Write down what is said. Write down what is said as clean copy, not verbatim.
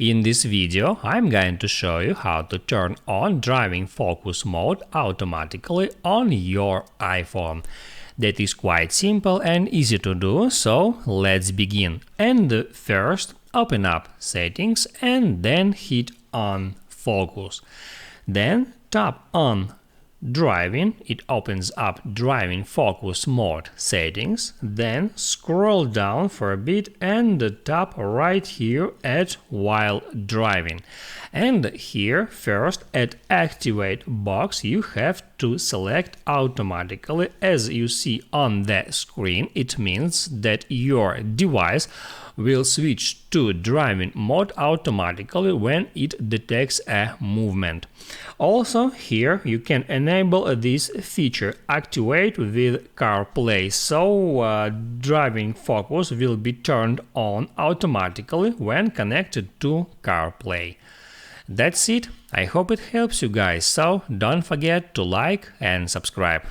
In this video, I'm going to show you how to turn on driving focus mode automatically on your iPhone. That is quite simple and easy to do, so let's begin. And first, open up Settings and then hit on Focus. Then tap on Driving, it opens up driving focus mode settings, then scroll down for a bit and tap right here at while driving. And here first at activate box you have to select automatically. As you see on the screen, it means that your device will switch to driving mode automatically when it detects a movement. Also, here you can enable this feature activate with CarPlay, so driving focus will be turned on automatically when connected to CarPlay. That's it. I hope it helps you guys, so don't forget to like and subscribe.